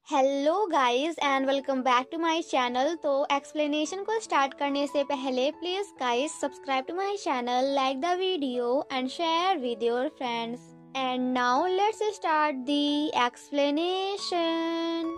Hello guys and welcome back to my channel. तो explanation को start करने से पहले please guys subscribe to my channel, like the video and share with your friends. And now let's start the explanation.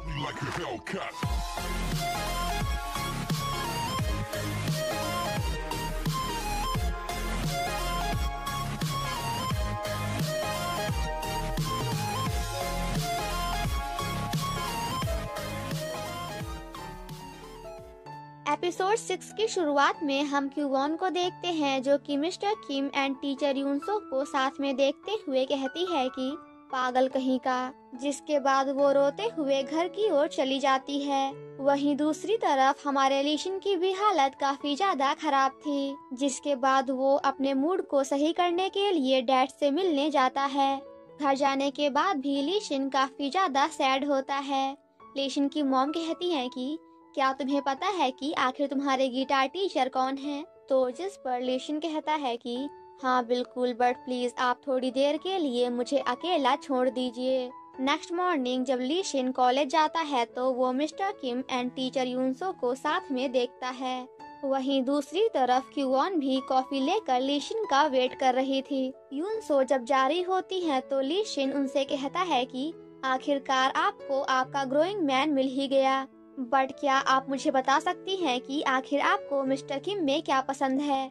Episode 6 की शुरुआत में हम क्यूवॉन को देखते हैं जो कि मिस्टर किम एंड टीचर यूनसो को साथ में देखते हुए कहती है कि पागल कहीं का, जिसके बाद वो रोते हुए घर की ओर चली जाती है। वहीं दूसरी तरफ हमारे लीशन की भी हालत काफी ज्यादा खराब थी, जिसके बाद वो अपने मूड को सही करने के लिए डैड से मिलने जाता है। घर जाने के बाद भी लीशन काफी ज्यादा सैड होता है। लीशन की मॉम कहती है कि क्या तुम्हें पता है कि आखिर तुम्हारे गिटार टीचर कौन है? तो जिस पर लीशन कहता है कि हाँ बिल्कुल, बट प्लीज आप थोड़ी देर के लिए मुझे अकेला छोड़ दीजिए। नेक्स्ट मॉर्निंग जब लीशन कॉलेज जाता है तो वो मिस्टर किम एंड टीचर यूनसो को साथ में देखता है। वहीं दूसरी तरफ क्यूवॉन भी कॉफी लेकर लीशन का वेट कर रही थी। यूनसो जब जा रही होती है तो लीशन उनसे कहता है कि आखिरकार आपको आपका ग्रोइंग मैन मिल ही गया, बट क्या आप मुझे बता सकती हैं कि आखिर आपको मिस्टर किम में क्या पसंद है?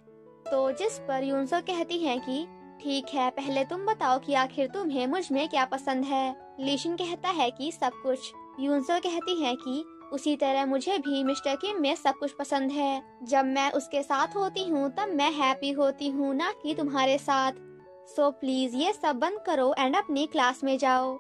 तो जिस पर यूनसो कहती हैं कि ठीक है, पहले तुम बताओ कि आखिर तुम्हें मुझ में क्या पसंद है। लीशन कहता है कि सब कुछ। यूनसो कहती है कि उसी तरह मुझे भी मिस्टर किम में सब कुछ पसंद है। जब मैं उसके साथ होती हूँ तब मैं हैप्पी होती हूँ, ना कि तुम्हारे साथ। सो प्लीज ये सब बंद करो एंड अपनी क्लास में जाओ।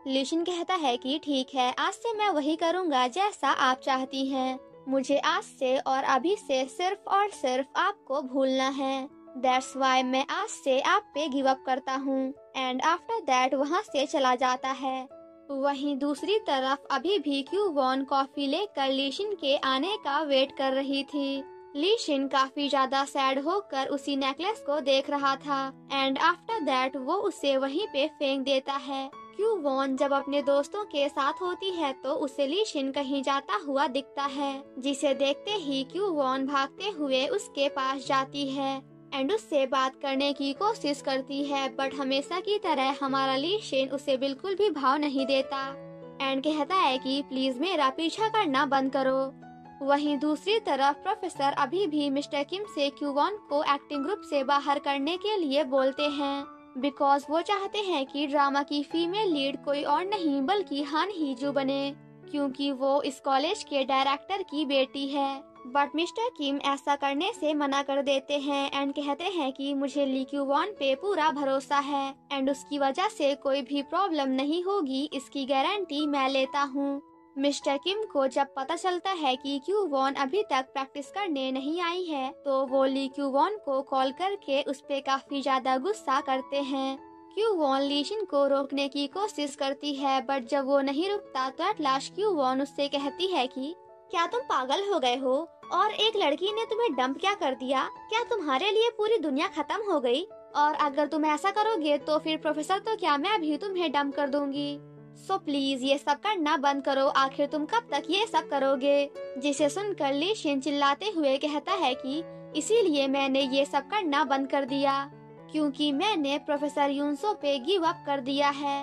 लीशन कहता है कि ठीक है, आज से मैं वही करूँगा जैसा आप चाहती हैं। मुझे आज से और अभी से सिर्फ और सिर्फ आपको भूलना है। दैट्स वाई मैं आज से आप पे गिव अप करता हूँ। एंड आफ्टर दैट वहाँ से चला जाता है। वहीं दूसरी तरफ अभी भी क्यूवॉन कॉफी लेकर लीशन के आने का वेट कर रही थी। लीशन काफी ज्यादा सैड होकर उसी नेकलेस को देख रहा था एंड आफ्टर दैट वो उसे वहीं पे फेंक देता है। क्यूवॉन जब अपने दोस्तों के साथ होती है तो उसे लीशन कहीं जाता हुआ दिखता है, जिसे देखते ही क्यूवॉन भागते हुए उसके पास जाती है एंड उससे बात करने की कोशिश करती है, बट हमेशा की तरह हमारा लीशन उसे बिल्कुल भी भाव नहीं देता एंड कहता है कि प्लीज मेरा पीछा करना बंद करो। वहीं दूसरी तरफ प्रोफेसर अभी भी मिस्टर किम से क्यूवॉन को एक्टिंग ग्रुप से बाहर करने के लिए बोलते हैं, बिकॉज वो चाहते हैं कि ड्रामा की फीमेल लीड कोई और नहीं बल्कि हान हीजू बने, क्योंकि वो इस कॉलेज के डायरेक्टर की बेटी है। बट मिस्टर किम ऐसा करने से मना कर देते हैं एंड कहते हैं कि मुझे ली क्यूवॉन पे पूरा भरोसा है एंड उसकी वजह से कोई भी प्रॉब्लम नहीं होगी, इसकी गारंटी मैं लेता हूँ। मिस्टर किम को जब पता चलता है कि क्यूवॉन अभी तक प्रैक्टिस करने नहीं आई है तो वो ली क्यूवॉन को कॉल करके उस पे काफी ज्यादा गुस्सा करते हैं। क्यूवॉन लीशन को रोकने की कोशिश करती है, बट जब वो नहीं रुकता तो एट लास्ट क्यूवॉन उससे कहती है कि क्या तुम पागल हो गए हो और एक लड़की ने तुम्हें डंप क्या कर दिया? क्या तुम्हारे लिए पूरी दुनिया खत्म हो गई? और अगर तुम ऐसा करोगे तो फिर प्रोफेसर तो क्या, मैं भी तुम्हें डंप कर दूंगी। सो प्लीज ये सब करना बंद करो, आखिर तुम कब तक ये सब करोगे? जिसे सुनकर लीशन चिल्लाते हुए कहता है कि इसीलिए मैंने ये सब करना बंद कर दिया, क्योंकि मैंने प्रोफेसर यूनसो पे गिव अप कर दिया है।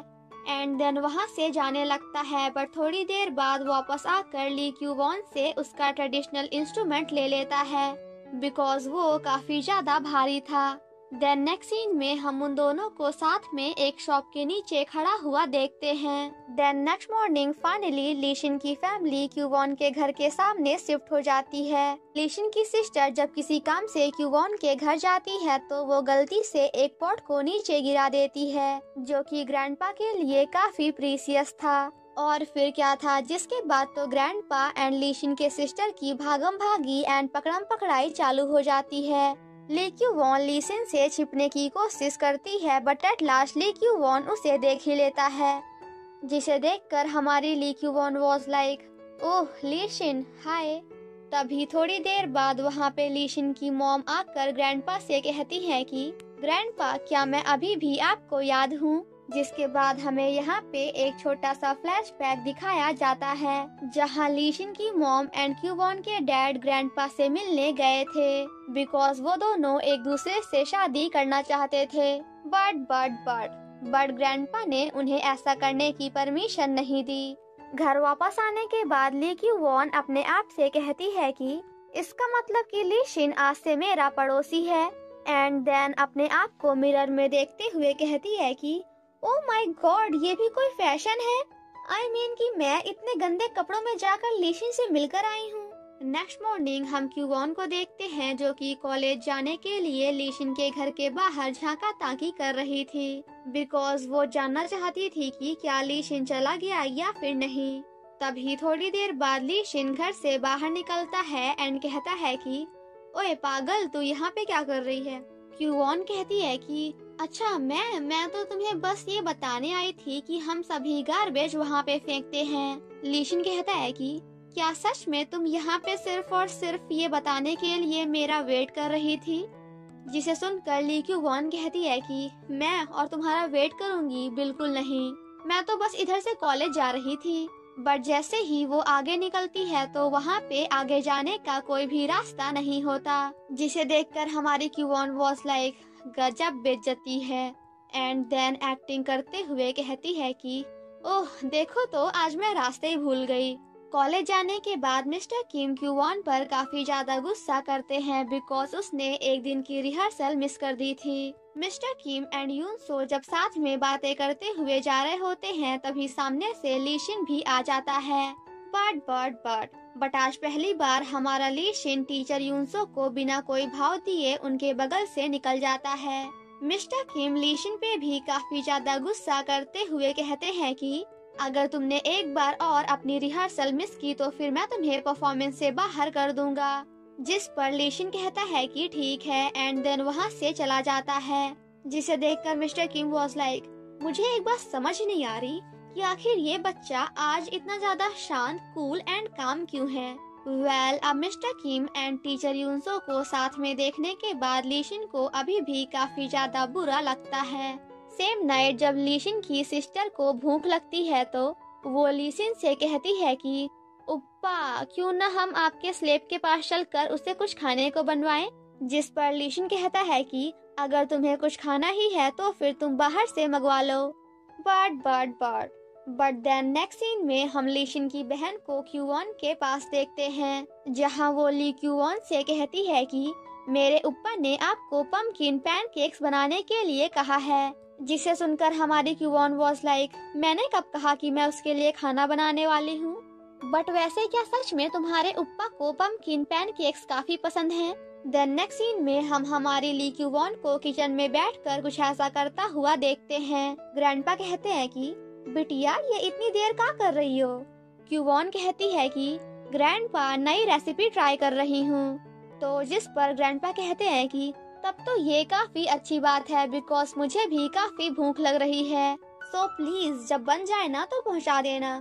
एंड देन वहाँ से जाने लगता है, बट थोड़ी देर बाद वापस आकर ली क्यूवॉन से उसका ट्रेडिशनल इंस्ट्रूमेंट ले लेता है, बिकॉज वो काफी ज्यादा भारी था। देन नेक्स्ट सीन में हम उन दोनों को साथ में एक शॉप के नीचे खड़ा हुआ देखते हैं। देन नेक्स्ट मॉर्निंग फाइनली लीशन की फैमिली क्यूवॉन के घर के सामने शिफ्ट हो जाती है। लीशन की सिस्टर जब किसी काम से क्यूवॉन के घर जाती है तो वो गलती से एक पॉट को नीचे गिरा देती है, जो कि ग्रैंडपा के लिए काफी प्रीसियस था। और फिर क्या था, जिसके बाद तो ग्रैंडपा एंड लीशन के सिस्टर की भागम भागी एंड पकड़म पकड़ाई चालू हो जाती है। ली क्यूवॉन लीशन से छिपने की कोशिश करती है, बट एट लास्ट ली क्यूवॉन उसे देख ही लेता है, जिसे देखकर हमारी ली क्यूवॉन वाज लाइक ओह लीशन हाय। तभी थोड़ी देर बाद वहाँ पे लीशन की मॉम आकर ग्रैंडपा से कहती है कि ग्रैंडपा क्या मैं अभी भी आपको याद हूँ? जिसके बाद हमें यहाँ पे एक छोटा सा फ्लैशबैक दिखाया जाता है जहाँ लीशिन की मॉम एंड क्यूवॉन के डैड ग्रैंडपा से मिलने गए थे बिकॉज वो दोनों एक दूसरे से शादी करना चाहते थे। बट ग्रैंडपा ने उन्हें ऐसा करने की परमिशन नहीं दी। घर वापस आने के बाद ली क्यूवॉन अपने आप से कहती है कि इसका मतलब कि लीशिन आज से मेरा पड़ोसी है। एंड देन अपने आप को मिरर में देखते हुए कहती है कि ओ माय गॉड, ये भी कोई फैशन है। आई मीन कि मैं इतने गंदे कपड़ों में जाकर लीशिन से मिलकर आई हूँ। नेक्स्ट मॉर्निंग हम क्यूवॉन को देखते हैं जो कि कॉलेज जाने के लिए लीशिन के घर के बाहर झांका ताकी कर रही थी बिकॉज वो जानना चाहती थी कि क्या लीशिन चला गया या फिर नहीं। तभी थोड़ी देर बाद लीशिन घर से बाहर निकलता है एंड कहता है कि ओए पागल, तू यहाँ पे क्या कर रही है। क्यूवॉन कहती है कि अच्छा मैं तो तुम्हें बस ये बताने आई थी कि हम सभी गार्बेज वहाँ पे फेंकते हैं। लीशिन कहता है कि क्या सच में तुम यहाँ पे सिर्फ और सिर्फ ये बताने के लिए मेरा वेट कर रही थी। जिसे सुनकर ली क्यूवॉन कहती है कि मैं और तुम्हारा वेट करूँगी, बिल्कुल नहीं, मैं तो बस इधर से कॉलेज जा रही थी। बट जैसे ही वो आगे निकलती है तो वहाँ पे आगे जाने का कोई भी रास्ता नहीं होता जिसे देखकर हमारी क्यूवॉन वॉज लाइक गजब बेइज्जती है। एंड देन एक्टिंग करते हुए कहती है कि ओह देखो तो आज मैं रास्ते ही भूल गई। कॉलेज जाने के बाद मिस्टर किम क्यूवॉन पर काफी ज्यादा गुस्सा करते हैं बिकॉज उसने एक दिन की रिहर्सल मिस कर दी थी। मिस्टर किम एंड यूनसो जब साथ में बातें करते हुए जा रहे होते हैं तभी सामने से लीशिन भी आ जाता है। बट आज पहली बार हमारा लीशिन टीचर यूनसो को बिना कोई भाव दिए उनके बगल से निकल जाता है। मिस्टर किम लीशिन पे भी काफी ज्यादा गुस्सा करते हुए कहते हैं कि अगर तुमने एक बार और अपनी रिहर्सल मिस की तो फिर मैं तुम्हें परफॉर्मेंस से बाहर कर दूंगा। जिस पर लीशिन कहता है कि ठीक है एंड देन वहाँ से चला जाता है। जिसे देखकर मिस्टर किम वॉज लाइक मुझे एक बात समझ नहीं आ रही कि आखिर ये बच्चा आज इतना ज्यादा शांत, कूल एंड काम क्यों है। अब मिस्टर किम एंड टीचर यूनसो को साथ में देखने के बाद लीशिन को अभी भी काफी ज्यादा बुरा लगता है। सेम नाइट जब लीशिन की सिस्टर को भूख लगती है तो वो लीशिन से कहती है कि उप्पा, क्यों न हम आपके स्लेब के पास चलकर उसे कुछ खाने को बनवाएं। जिस पर लीशिन कहता है कि अगर तुम्हें कुछ खाना ही है तो फिर तुम बाहर से मंगवा लो। बट देन नेक्स्ट सीन में हम लीशिन की बहन को क्यूवॉन के पास देखते हैं जहां वो ली क्यूवॉन से कहती है कि मेरे उप्पा ने आपको पम्पकिन पैनकेक्स बनाने के लिए कहा है। जिसे सुनकर हमारी क्यूवॉन वॉज लाइक मैंने कब कहा कि मैं उसके लिए खाना बनाने वाली हूँ। बट वैसे क्या सच में तुम्हारे उप्पा को पम्पकिन पैनकेक्स काफी पसंद हैं? देन नेक्स्ट सीन में हम हमारी ली क्यूवॉन को किचन में बैठकर कुछ ऐसा करता हुआ देखते हैं। ग्रैंडपा कहते हैं कि बिटिया ये इतनी देर क्या कर रही हो। क्यूवॉन कहती है कि ग्रैंडपा नई रेसिपी ट्राई कर रही हूँ। तो जिस पर ग्रैंडपा कहते हैं कि तब तो ये काफी अच्छी बात है बिकॉज मुझे भी काफी भूख लग रही है, सो प्लीज जब बन जाए ना तो पहुंचा देना।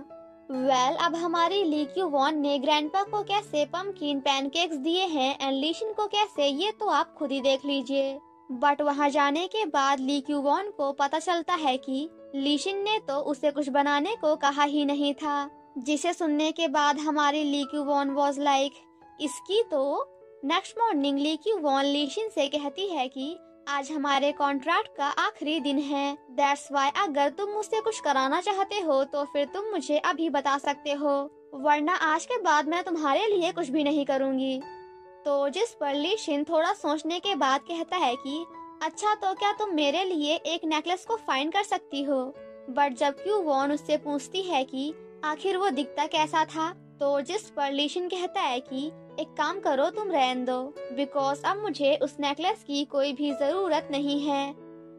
अब हमारी ली क्यूवॉन ने ग्रैंडपा को कैसे पम्पकिन पैनकेक्स दिए हैं एंड लीशिन को कैसे, ये तो आप खुद ही देख लीजिए। बट वहाँ जाने के बाद ली क्यूवॉन को पता चलता है कि लीशिन ने तो उसे कुछ बनाने को कहा ही नहीं था। जिसे सुनने के बाद हमारी ली क्यूवॉन वॉज लाइक इसकी तो। नेक्स्ट मॉर्निंग ली क्यूवॉन लीशिन से कहती है कि आज हमारे कॉन्ट्रैक्ट का आखिरी दिन है, दैट्स वाई अगर तुम मुझसे कुछ कराना चाहते हो तो फिर तुम मुझे अभी बता सकते हो, वरना आज के बाद मैं तुम्हारे लिए कुछ भी नहीं करूँगी। तो जिस पर लीशिन थोड़ा सोचने के बाद कहता है कि अच्छा तो क्या तुम मेरे लिए एक नेकलेस को फाइंड कर सकती हो। बट जब क्यूवॉन उससे पूछती है कि आखिर वो दिखता कैसा था तो जिस पर लीशिन कहता है कि एक काम करो तुम रहने दो बिकॉज अब मुझे उस नेकलेस की कोई भी जरूरत नहीं है।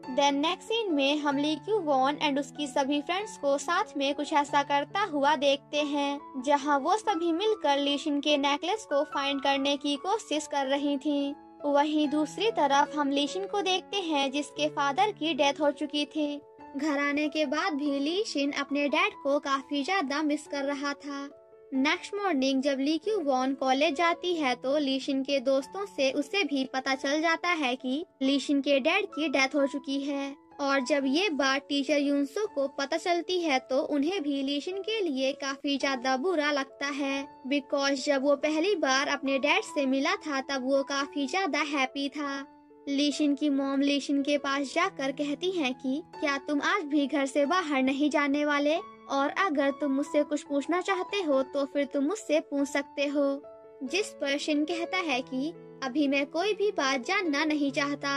देन नेक्स्ट सीन में हम ली क्यूवॉन एंड उसकी सभी फ्रेंड्स को साथ में कुछ ऐसा करता हुआ देखते हैं जहां वो सभी मिलकर लीशिन के नेकलेस को फाइंड करने की कोशिश कर रही थी। वहीं दूसरी तरफ हम लीशिन को देखते हैं जिसके फादर की डेथ हो चुकी थी। घर आने के बाद भी लीशिन अपने डैड को काफी ज्यादा मिस कर रहा था। नेक्स्ट मॉर्निंग जब ली क्यूवॉन कॉलेज जाती है तो लीशिन के दोस्तों से उसे भी पता चल जाता है कि लीशिन के डैड की डेथ हो चुकी है। और जब ये बात टीचर यूनसो को पता चलती है तो उन्हें भी लीशिन के लिए काफी ज्यादा बुरा लगता है, बिकॉज जब वो पहली बार अपने डैड से मिला था तब वो काफी ज्यादा हैप्पी था। लीशिन की मॉम लीशिन के पास जाकर कहती हैं कि क्या तुम आज भी घर से बाहर नहीं जाने वाले, और अगर तुम मुझसे कुछ पूछना चाहते हो तो फिर तुम मुझसे पूछ सकते हो। जिस पर शिन कहता है कि अभी मैं कोई भी बात जानना नहीं चाहता,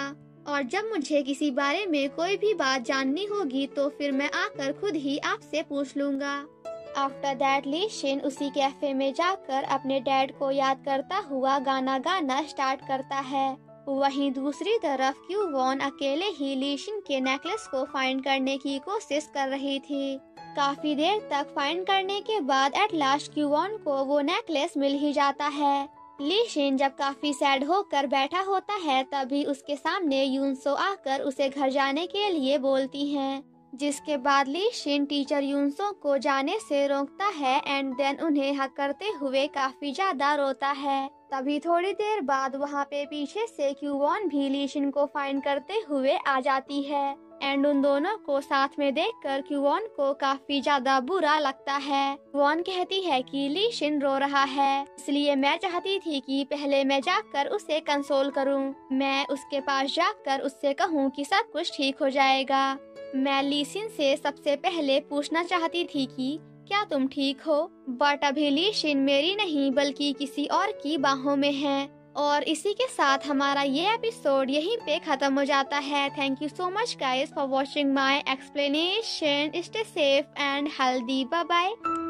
और जब मुझे किसी बारे में कोई भी बात जाननी होगी तो फिर मैं आकर खुद ही आपसे पूछ लूंगा। आफ्टर दैट लीशिन उसी कैफे में जाकर अपने डैड को याद करता हुआ गाना गाना स्टार्ट करता है। वहीं दूसरी तरफ क्यूवॉन अकेले ही लीशिन के नेकलेस को फाइंड करने की कोशिश कर रही थी। काफी देर तक फाइंड करने के बाद एट लास्ट क्यूवॉन को वो नेकलेस मिल ही जाता है। लीशिन जब काफी सैड होकर बैठा होता है तभी उसके सामने यूनसो आकर उसे घर जाने के लिए बोलती हैं, जिसके बाद लीशिन टीचर यूनसो को जाने से रोकता है एंड देन उन्हें हक करते हुए काफी ज्यादा रोता है। तभी थोड़ी देर बाद वहाँ पे पीछे से क्यूवॉन भी लीशिन को फाइंड करते हुए आ जाती है एंड उन दोनों को साथ में देखकर क्यूवॉन को काफी ज्यादा बुरा लगता है। वॉन कहती है कि लीशिन रो रहा है, इसलिए मैं चाहती थी कि पहले मैं जाकर उसे कंसोल करूं। मैं उसके पास जाकर उससे कहूं कि सब कुछ ठीक हो जाएगा। मैं लीशिन से सबसे पहले पूछना चाहती थी कि क्या तुम ठीक हो, बट अभी लीशिन मेरी नहीं बल्कि किसी और की बाहों में है। और इसी के साथ हमारा ये एपिसोड यहीं पे खत्म हो जाता है। Thank you so much guys for watching my explanation. Stay safe and healthy. Bye bye.